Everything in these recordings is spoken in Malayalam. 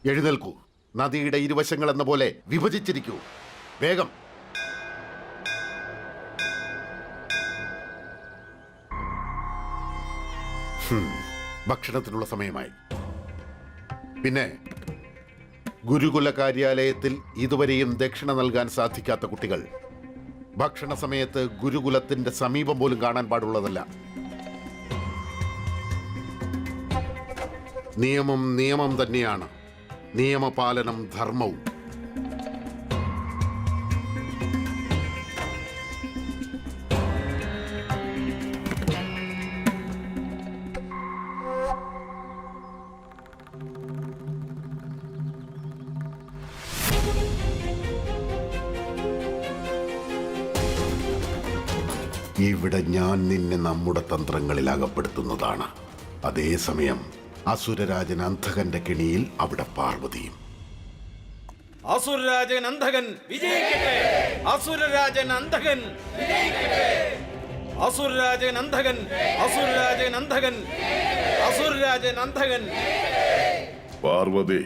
എഴുന്നേൽക്കൂ. നദിയുടെ ഇരുവശങ്ങൾ എന്ന പോലെ വിഭജിച്ചിരിക്കൂ. വേഗം. ഭക്ഷണത്തിനുള്ള സമയമായി. പിന്നെ ഗുരുകുല കാര്യാലയത്തിൽ ഇതുവരെയും ദക്ഷിണ നൽകാൻ സാധിക്കാത്ത കുട്ടികൾ ഭക്ഷണ സമയത്ത് ഗുരുകുലത്തിന്റെ സമീപം പോലും കാണാൻ പാടുള്ളതല്ല. നിയമം നിയമം തന്നെയാണ്. നിയമപാലനം ധർമ്മവും. ഇവിടെ ഞാൻ നിന്നെ നമ്മുടെ തന്ത്രങ്ങളിൽ അകപ്പെടുത്തുന്നതാണ്. അതേസമയം അസുരരാജൻ അന്ധകന്റെ കെണിയിൽ അവിടെ പാർവതിയും. അസുരരാജൻ അന്ധകൻ വിജയിക്കട്ടെ! അസുരരാജൻ അന്ധകൻ വിജയിക്കട്ടെ! അസുരരാജൻ അന്ധകൻ! അസുരരാജൻ അന്ധകൻ! അസുരരാജൻ അന്ധകൻ! പാർവതി,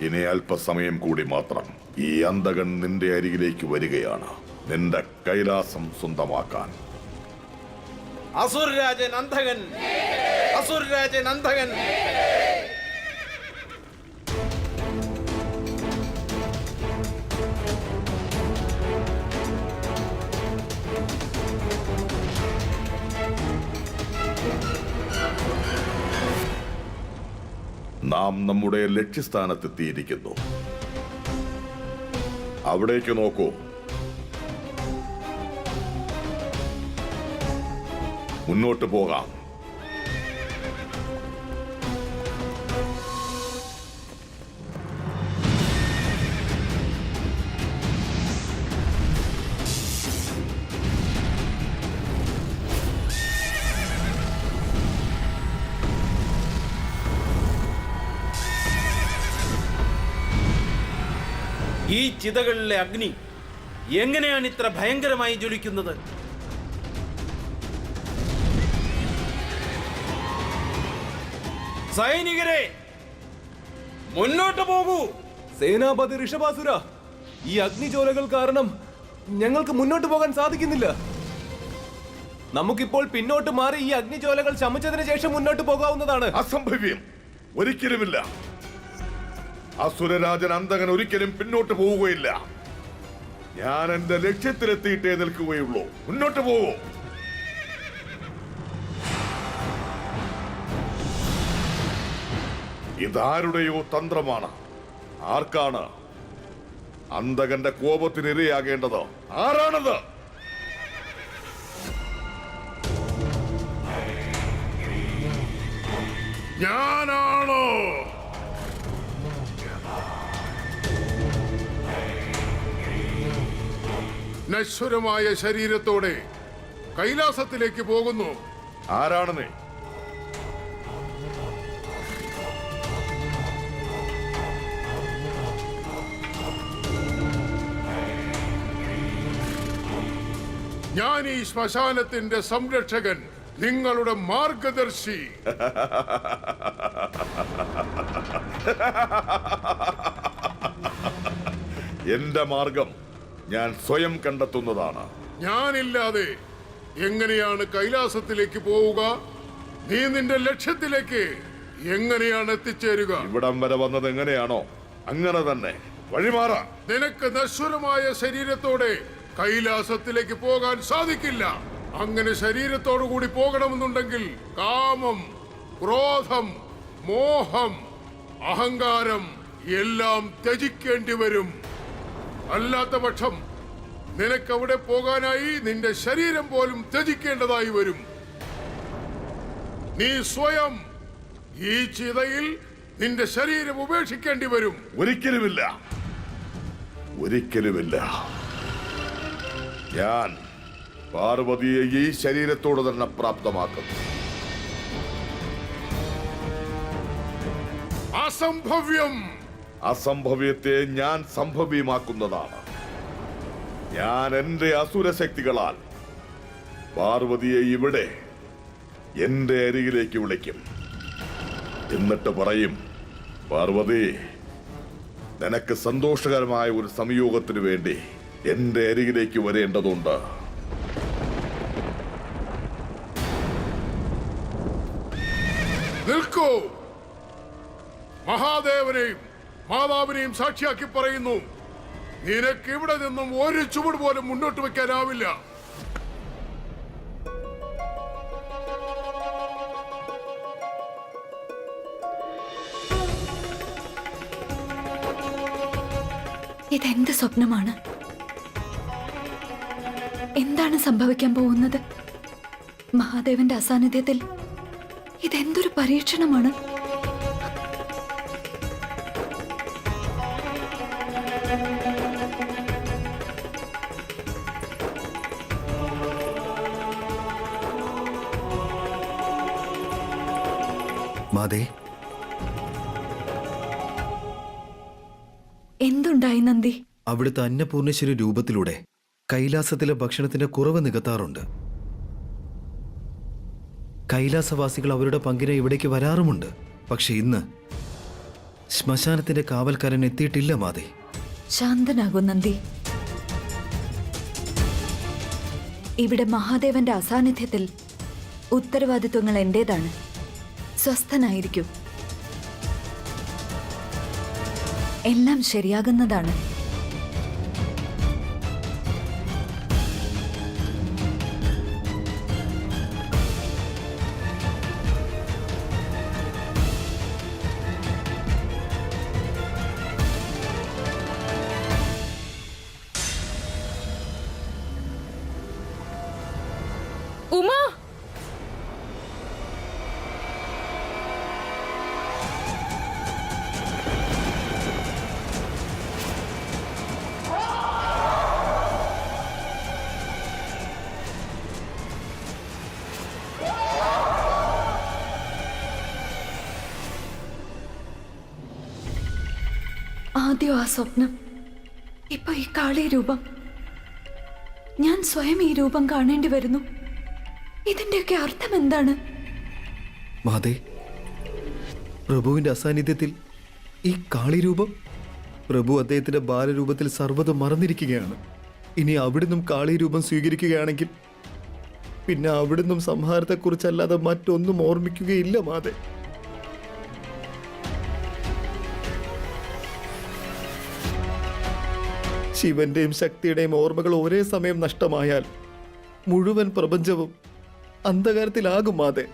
ഇനി അല്പസമയം കൂടി മാത്രം. ഈ അന്ധകൻ നിന്റെ അരികിലേക്ക് വരികയാണ്, നിന്റെ കൈലാസം സ്വന്തമാക്കാൻ. അസുരരാജൻ അന്ധകൻ! അസുരരാജൻ അന്ധകൻ! നാം നമ്മുടെ ലക്ഷ്യസ്ഥാനത്തെത്തിയിരിക്കുന്നു. അവിടേക്ക് നോക്കൂ. മുന്നോട്ട് പോകാം. ഈ ചിതകളിലെ അഗ്നി എങ്ങനെയാണ് ഇത്ര ഭയങ്കരമായി ജ്വലിക്കുന്നത്? സൈനികരെ, മുന്നോട്ട് പോകൂ! സേനാപതി ഋഷഭാസുര, ഈ അഗ്നിജ്വാലകൾ കാരണം ഞങ്ങൾക്ക് മുന്നോട്ട് പോകാൻ സാധിക്കുന്നില്ല. നമുക്കിപ്പോൾ പിന്നോട്ട് മാറി ഈ അഗ്നിജ്വാലകൾ ശമിച്ചതിന് ശേഷം മുന്നോട്ട് പോകാവുന്നതാണ്. അസംഭവ്യം! ഒരിക്കലുമില്ല. അസുരരാജൻ അന്ധകൻ ഒരിക്കലും പിന്നോട്ട് പോവുകയില്ല. ഞാൻ എന്റെ ലക്ഷ്യത്തിലെത്തിയിട്ടേ നിൽക്കുകയുള്ളൂ. മുന്നോട്ട് പോകൂ. ഇതാരുടെയോ തന്ത്രമാണ്. ആർക്കാണ് അന്ധകന്റെ കോപത്തിന് ഇരയാകേണ്ടത്? ആരാണത്? ഞാനാണോ? നശ്വരമായ ശരീരത്തോടെ കൈലാസത്തിലേക്ക് പോകുന്നു. ആരാണ് നീ? ഞാൻ ഈ ശ്മശാനത്തിന്റെ സംരക്ഷകൻ, നിങ്ങളുടെ മാർഗദർശി. എന്റെ മാർഗം ഞാൻ സ്വയം കണ്ടെത്തുന്നതാണ്. ഞാനില്ലാതെ എങ്ങനെയാണ് കൈലാസത്തിലേക്ക് പോവുക? നീ നിന്റെ ലക്ഷ്യത്തിലേക്ക് എങ്ങനെയാണ് എത്തിച്ചേരുക? ഇവിടം വരെ വന്നത് എങ്ങനെയാണോ അങ്ങനെ തന്നെ വഴിമാറ. നിനക്ക് നശ്വരമായ ശരീരത്തോടെ കൈലാസത്തിലേക്ക് പോകാൻ സാധിക്കില്ല. അങ്ങനെ ശരീരത്തോടു കൂടി പോകണമെന്നുണ്ടെങ്കിൽ കാമം, ക്രോധം, മോഹം, അഹങ്കാരം എല്ലാം ത്യജിക്കേണ്ടി വരും. അല്ലാത്ത പക്ഷം നിനക്കവിടെ പോകാനായി നിന്റെ ശരീരം പോലും ത്യജിക്കേണ്ടതായി വരും. നീ സ്വയം ഈ ചിതയിൽ നിന്റെ ശരീരം ഉപേക്ഷിക്കേണ്ടി വരും. ഒരിക്കലുമില്ല, ഒരിക്കലുമില്ല. ഞാൻ പാർവതിയെ ഈ ശരീരത്തോട് തന്നെ പ്രാപ്തമാക്കും. അസംഭവ്യം! അസംഭവ്യത്തെ ഞാൻ സംഭവ്യമാക്കുന്നതാണ്. ഞാൻ എന്റെ അസുരശക്തികളാൽ പാർവതിയെ ഇവിടെ എന്റെ അരികിലേക്ക് വിളിക്കും. എന്നിട്ട് പറയും, പാർവതി, നിനക്ക് സന്തോഷകരമായ ഒരു സംയോഗത്തിന് വേണ്ടി എന്റെ അരികിലേക്ക് വരേണ്ടതുണ്ട്. നിൽക്കൂ. മഹാദേവനെയും മാതാവിനെയും സാക്ഷിയാക്കി പറയുന്നു, നിനക്ക് ഇവിടെ നിന്നും ഒരു ചുവട് പോലും മുന്നോട്ട് വെക്കാനാവില്ല. ഇതെന്ത് സ്വപ്നമാണ്? എന്താണ് സംഭവിക്കാൻ പോകുന്നത്? മഹാദേവന്റെ അസാന്നിധ്യത്തിൽ ഇതെന്തൊരു പരീക്ഷണമാണ്? മാതേ, എന്തുണ്ടായി നന്ദി? അവിടുത്തെ അന്നപൂർണേശ്വരി രൂപത്തിലൂടെ കൈലാസത്തിലെ ഭക്ഷണത്തിന്റെ കുറവ് നികത്താറുണ്ട്. കൈലാസവാസികൾ അവരുടെ പങ്കിനെ ഇവിടേക്ക് വരാറുമുണ്ട്. പക്ഷെ ഇന്ന് ശ്മശാനത്തിന്റെ കാവൽക്കാരൻ എത്തിയിട്ടില്ല മാതേ. ശാന്തനാകൂ നന്ദി. ഇവിടെ മഹാദേവന്റെ അസാന്നിധ്യത്തിൽ ഉത്തരവാദിത്വങ്ങൾ എന്റേതാണ്. സ്വസ്ഥനായിരിക്കൂ. എല്ലാം ശരിയാകുന്നതാണ്. ഉമ, ആദ്യം ആ സ്വപ്നം, ഇപ്പൊ ഈ കാളി രൂപം. ഞാൻ സ്വയം ഈ രൂപം കാണേണ്ടി വരുന്നു. ഇതിന്റെയൊക്കെ അർത്ഥം എന്താണ്? മാതേ, പ്രഭുവിന്റെ അസാന്നിധ്യത്തിൽ ഈ കാളിരൂപം, പ്രഭു അദ്ദേഹത്തിന്റെ ബാലരൂപത്തിൽ സർവ്വതും മറന്നിരിക്കുകയാണ്. ഇനി അവിടുന്നും കാളിരൂപം സ്വീകരിക്കുകയാണെങ്കിൽ പിന്നെ അവിടുന്നും സംഹാരത്തെക്കുറിച്ചല്ലാതെ മറ്റൊന്നും ഓർമ്മിക്കുകയില്ല മാതേ. ശിവന്റെയും ശക്തിയുടെയും ഓർമ്മകൾ ഒരേ സമയം നഷ്ടമായാൽ മുഴുവൻ പ്രപഞ്ചവും അന്ധകാരത്തിലാകും മാതേ.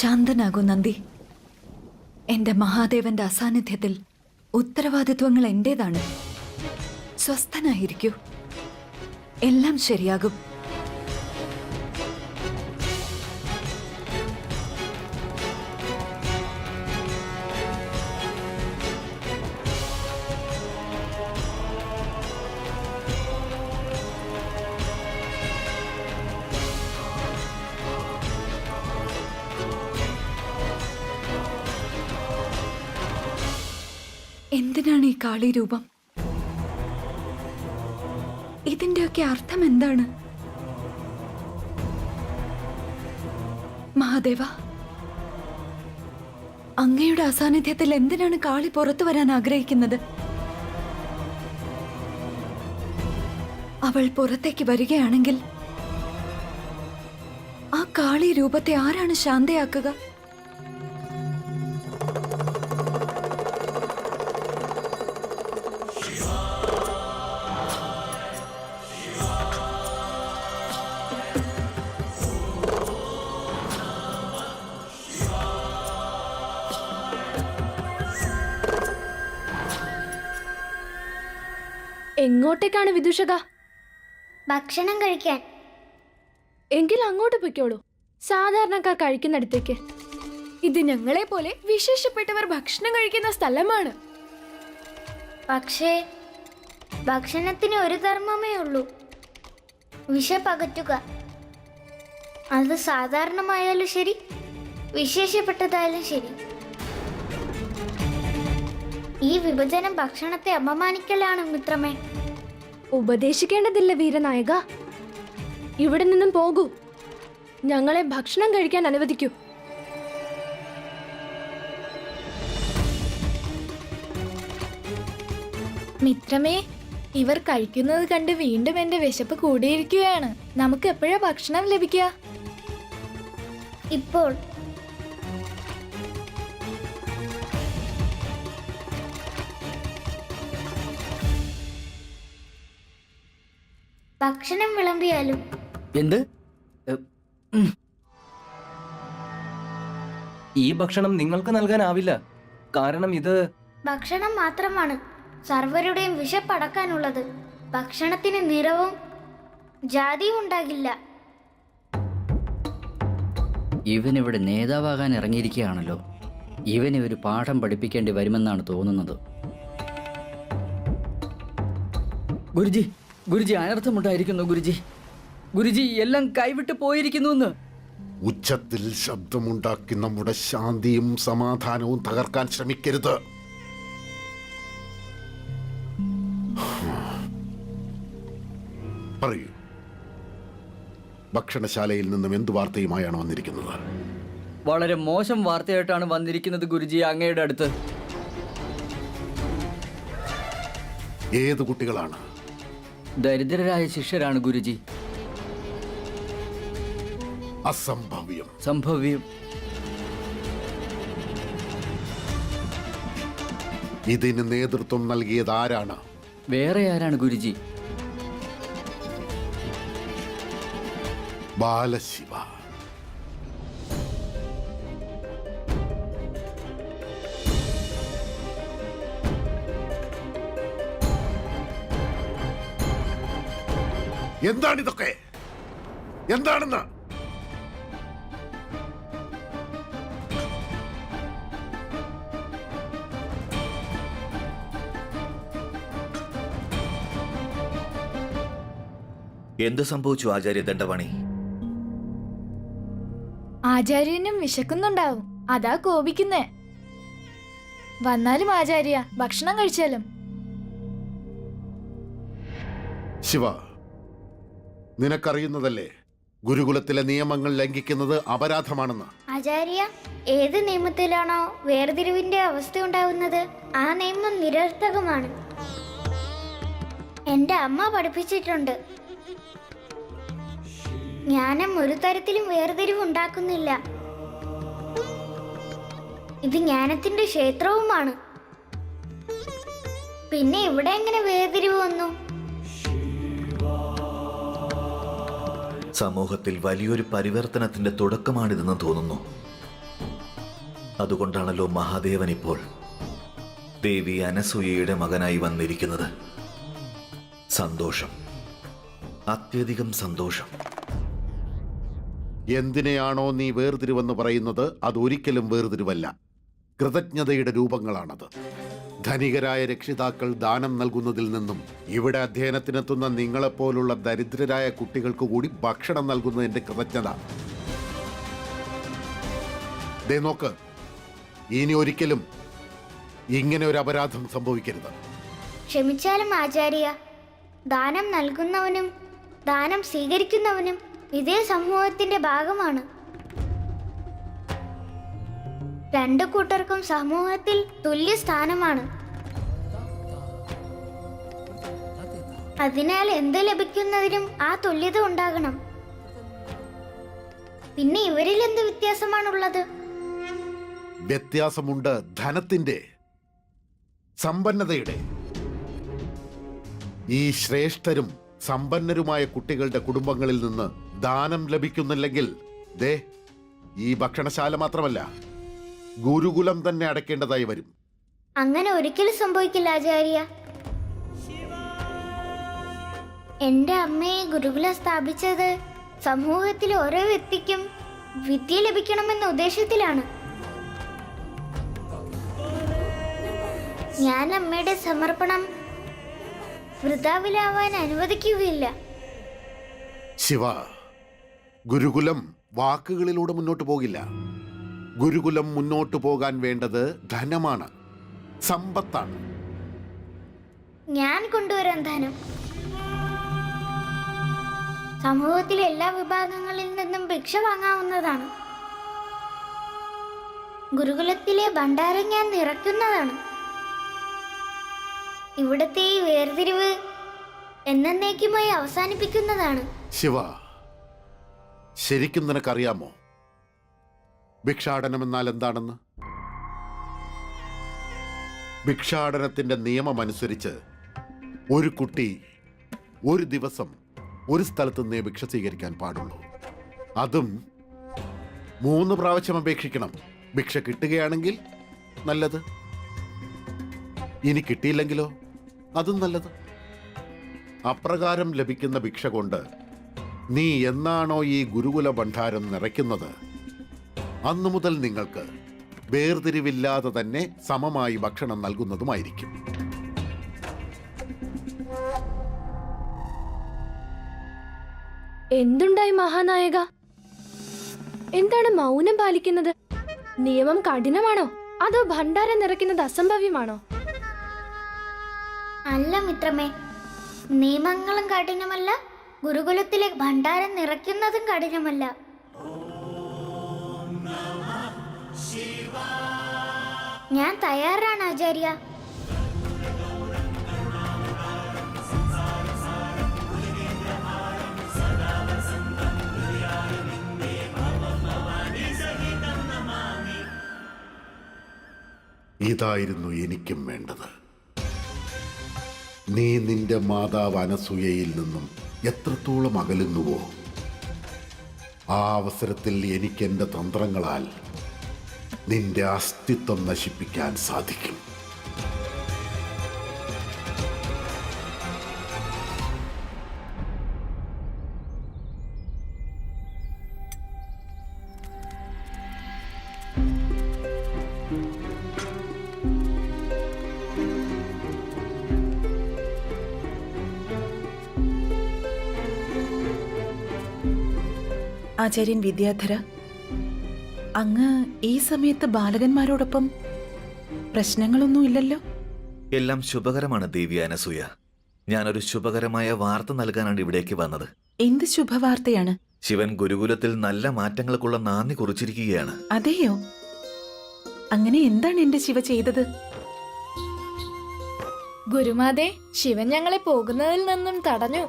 ശാന്തനാകൂ നന്ദി. എന്റെ മഹാദേവന്റെ അസാന്നിധ്യത്തിൽ ഉത്തരവാദിത്വങ്ങൾ എന്റേതാണ്. സ്വസ്ഥനായിരിക്കൂ. എല്ലാം ശരിയാകും. എന്തിനാണ് ഈ കാളി രൂപം? ഇതിന്റെയൊക്കെ അർത്ഥം എന്താണ്? മഹാദേവ, അങ്ങയുടെ അസാന്നിധ്യത്തിൽ എന്തിനാണ് കാളി പുറത്തു വരാൻ ആഗ്രഹിക്കുന്നത്? അവൾ പുറത്തേക്ക് വരികയാണെങ്കിൽ ആ കാളി രൂപത്തെ ആരാണ് ശാന്തയാക്കുക? എങ്ങോട്ടേക്കാണ് വിദൂഷക? ഭക്ഷണം കഴിക്കാൻ. എങ്കിൽ അങ്ങോട്ട് പൊയ്ക്കോളൂ, സാധാരണക്കാർ കഴിക്കുന്നിടത്തേക്ക്. ഇത് ഞങ്ങളെ പോലെ വിശേഷപ്പെട്ടവർ ഭക്ഷണം കഴിക്കുന്ന സ്ഥലമാണ്. പക്ഷേ ഭക്ഷണത്തിന് ഒരു ധർമ്മമേ ഉള്ളൂ, വിശപ്പകറ്റുക. അത് സാധാരണമായാലും ശരി, വിശേഷപ്പെട്ടതായാലും ശരി. ഈ വിഭജനം ഭക്ഷണത്തെ അപമാനിക്കലാണ് മിത്രമേ. ഉപദേശിക്കേണ്ടതില്ല വീരനായക. ഇവിടെ നിന്നും പോകൂ. ഞങ്ങളെ ഭക്ഷണം കഴിക്കാൻ അനുവദിക്കൂ. മിത്രമേ, ഇവർ കഴിക്കുന്നത് കണ്ട് വീണ്ടും എന്റെ വിശപ്പ് കൂടിയിരിക്കുകയാണ്. നമുക്ക് എപ്പോഴാ ഭക്ഷണം ലഭിക്കുക? ഇപ്പോൾ ഭക്ഷണം വിളമ്പിയാലും എന്ത്? ഈ ഭക്ഷണം നിങ്ങൾക്ക് നൽകാനാവില്ല. കാരണം ഇത് ഭക്ഷണം മാത്രമാണ് സർവരുടെയും വിശപ്പടക്കാനുള്ളത്. ഭക്ഷണത്തിന് നിറവും ജാതിയും ഉണ്ടാകില്ല. ഇവനിവിടെ നേതാവാകാൻ ഇറങ്ങിയിരിക്കുകയാണല്ലോ. ഇവനെ ഒരു പാഠം പഠിപ്പിക്കേണ്ടി വരുമെന്നാണ് തോന്നുന്നത്. ഗുരുജി, ഗുരുജി, അനർത്ഥമുണ്ടായിരിക്കുന്നു ഗുരുജി. ഗുരുജി, എല്ലാം കൈവിട്ട് പോയിരിക്കുന്നു എന്ന്. ഉച്ചത്തിൽ ശബ്ദമുണ്ടാക്കി നമ്മുടെ ശാന്തിയും സമാധാനവും തകർക്കാൻ ശ്രമിക്കരുത്. പറയൂ, ഭക്ഷണശാലയിൽ നിന്നും എന്ത് വാർത്തയുമായാണ് വന്നിരിക്കുന്നത്? വളരെ മോശം വാർത്തയായിട്ടാണ് വന്നിരിക്കുന്നത് ഗുരുജി അങ്ങയുടെ അടുത്ത്. ഏത് കുട്ടികളാണ്? ദരിദ്രരായ ശിഷ്യരാണ് ഗുരുജി. അസംഭവ്യം. സംഭവ്യം. ഇതിന് നേതൃത്വം നൽകിയത് ആരാണ്? വേറെ ആരാണ് ഗുരുജി? ബാലശിവ. എന്താണിതൊക്കെ? എന്താണെന്ന്? എന്ത് സംഭവിച്ചു ആചാര്യ ദണ്ഡപാണി? ആചാര്യനും വിശക്കുന്നുണ്ടാവും, അതാ കോപിക്കുന്നേ. വന്നാലും ആചാര്യ, ഭക്ഷണം കഴിച്ചാലും. ശിവ, നിനക്കറിയുന്നതല്ലേ ഗുരുകുലത്തിലെ നിയമങ്ങൾ ലംഘിക്കുന്നത് അപരാധമാണെന്ന്? ആചാര്യ, ഏത് നിയമത്തിലാണോ വേർതിരിവിന്റെ അവസ്ഥ ഉണ്ടാവുന്നത് ആ നിയമം നിരർത്ഥകമാണ്. എന്റെ അമ്മ പഠിപ്പിച്ചിട്ടുണ്ട്. ജ്ഞാനം ഒരു തരത്തിലും വേർതിരിവ് ഉണ്ടാക്കുന്നില്ല. ഇത് ജ്ഞാനത്തിന്റെ ക്ഷേത്രവുമാണ്. പിന്നെ ഇവിടെ എങ്ങനെ വേർതിരിവ് വന്നു? സമൂഹത്തിൽ വലിയൊരു പരിവർത്തനത്തിന്റെ തുടക്കമാണിതെന്ന് തോന്നുന്നു. അതുകൊണ്ടാണല്ലോ മഹാദേവൻ ഇപ്പോൾ ദേവി അനസൂയയുടെ മകനായി വന്നിരിക്കുന്നത്. സന്തോഷം, അത്യധികം സന്തോഷം. എന്തിനെയാണോ നീ വേർതിരിവെന്ന് പറയുന്നത് അതൊരിക്കലും വേർതിരിവല്ല, കൃതജ്ഞതയുടെ രൂപങ്ങളാണത്. ധനികരായ രക്ഷിതാക്കൾ ദാനം നൽകുന്നതിൽ നിന്നും ഇവിടെ അധ്യയനത്തിനെത്തുന്ന നിങ്ങളെപ്പോലുള്ള ദരിദ്രരായ കുട്ടികൾക്ക് കൂടി ഭക്ഷണം നൽകുന്നതിന്റെ കൃതജ്ഞത. ദേ നോക്ക്, ഇനി ഒരിക്കലും ഇങ്ങനെ ഒരു അപരാധം സംഭവിക്കരുത്. ക്ഷമിച്ചാലും ആചാര്യ, ദാനം നൽകുന്നവനും ദാനം സ്വീകരിക്കുന്നവനും ഇതേ സമൂഹത്തിന്റെ ഭാഗമാണ്. രണ്ടു കൂട്ടർക്കും സമൂഹത്തിൽ തുല്യ സ്ഥാനമാണ്. അതിനാൽ എന്ത് ലഭിക്കുന്നതിനും ആ തുല്യത ഉണ്ടാകണം. പിന്നെ ഇവരിൽ എന്ത് വ്യത്യാസമാണുള്ളത്? വ്യത്യാസമുണ്ട്, ധനത്തിന്റെ, സമ്പന്നതയുടെ. ഈ ശ്രേഷ്ഠരും സമ്പന്നരുമായ കുട്ടികളുടെ കുടുംബങ്ങളിൽ നിന്ന് ദാനം ലഭിക്കുന്നില്ലെങ്കിൽ ദേ ഈ ഭക്ഷണശാല മാത്രമല്ല ഗുരുകുലം തന്നെ അടയ്ക്കേണ്ടതായി വരും. അങ്ങനെ ഒരിക്കലും സംഭവിക്കില്ല ആചാര്യ. എന്റെ അമ്മയെ ഗുരുകുലം സ്ഥാപിച്ചത് സമൂഹത്തിലെ ഓരോ വ്യക്തിക്കും വിദ്യ ലഭിക്കണമെന്ന ഉദ്ദേശത്തിലാണ്. ഞാൻ അമ്മയുടെ സമർപ്പണം വൃഥാവിലാവാൻ അനുവദിക്കുകയില്ല. ശിവ, ഗുരുകുലം വാക്കുകളിലൂടെ മുന്നോട്ട് പോകില്ല, ഗുരുകുലം മുന്നോട്ടു പോകാൻ വേണ്ടത് ധനമാണ്, സമ്പത്താണ്. ഞാൻ കൊണ്ടുവരാൻ ധനം. സമൂഹത്തിലെ എല്ലാ വിഭാഗങ്ങളിൽ നിന്നും ഭിക്ഷ വാങ്ങാവുന്നതാണ്. ഗുരുകുലത്തിലെ ഭണ്ഡാരം ഞാൻ നിറയ്ക്കുന്നതാണ്. ഇവിടത്തെ ഈ വേർതിരിവ് എന്നേക്കുമായി അവസാനിപ്പിക്കുന്നതാണ്. ശിവ, ശരിക്കും നിനക്കറിയാമോ ഭിക്ഷാടനം എന്നാൽ എന്താണെന്ന്? ഭിക്ഷാടനത്തിന്റെ നിയമമനുസരിച്ച് ഒരു കുട്ടി ഒരു ദിവസം ഒരു സ്ഥലത്ത് നിന്നേ ഭിക്ഷ സ്വീകരിക്കാൻ പാടുള്ളൂ. അതും 3 പ്രാവശ്യം അപേക്ഷിക്കണം. ഭിക്ഷ കിട്ടുകയാണെങ്കിൽ നല്ലത്, ഇനി കിട്ടിയില്ലെങ്കിലോ അതും നല്ലത്. അപ്രകാരം ലഭിക്കുന്ന ഭിക്ഷ കൊണ്ട് നീ എന്നാണോ ഈ ഗുരുകുല ഭണ്ഡാരം നിറയ്ക്കുന്നത്, അന്നു മുതൽ നിങ്ങൾക്ക് വേർതിരിവില്ലാതെ തന്നെ സമമായി ഭക്ഷണം നൽകുന്നതുമായിരിക്കും. എന്തുണ്ടായി മഹാനായക? എന്താണ് മൗനം പാലിക്കുന്നത്? നിയമം കഠിനമാണോ അതോ ഭണ്ഡാരം നിറയ്ക്കുന്നത് അസംഭവ്യമാണോ? അല്ല മിത്രമേ, നിയമങ്ങളും കഠിനമല്ല, ഗുരുകുലത്തിലെ ഭണ്ഡാരം നിറയ്ക്കുന്നതും കഠിനമല്ല. ഞാൻ തയ്യാറാണ് ആചാര്യ. ഇതായിരുന്നു എനിക്കും വേണ്ടത്. നീ നിന്റെ മാതാവ് അനസൂയയിൽ നിന്നും എത്രത്തോളം അകലുന്നുവോ, ആ അവസരത്തിൽ എനിക്ക് എൻ്റെ തന്ത്രങ്ങളാൽ നിന്റെ അസ്തിത്വം നശിപ്പിക്കാൻ സാധിക്കും. ആചാര്യൻ വിദ്യാധര, അങ്ങ് ഈ സമയത്ത് ബാലകന്മാരോടൊപ്പം പ്രശ്നങ്ങളൊന്നുമില്ലല്ലോ? എല്ലാം ശുഭകരമാണ് ദേവി അനസൂയ. ഞാനൊരു ശുഭകരമായ വാർത്ത നൽകാനാണ് ഇവിടേക്ക് വന്നത്. എന്ത് ശുഭവാർത്തയാണ്? ശിവൻ ഗുരുകുലത്തിൽ നല്ല മാറ്റങ്ങൾക്കുള്ള നാന്ദി കുറിച്ചിരിക്കുകയാണ്. അതെയോ? അങ്ങനെ എന്താണ് എന്റെ ശിവ ചെയ്തത്? ഗുരുമാതേ, ശിവൻ ഞങ്ങളെ പോകുന്നതിൽ നിന്നും തടഞ്ഞു.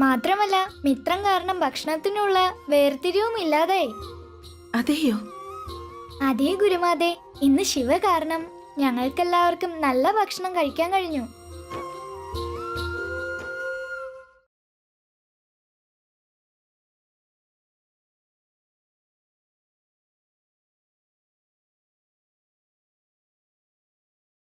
മാത്രമല്ല, മിത്രം കാരണം ഭക്ഷണത്തിനുള്ള വേർതിരിവും ഇല്ലാതായി. അതെയോ? അതേ ഗുരുമാതേ, ഇന്ന് ശിവ കാരണം ഞങ്ങൾക്കെല്ലാവർക്കും നല്ല ഭക്ഷണം കഴിക്കാൻ കഴിഞ്ഞു.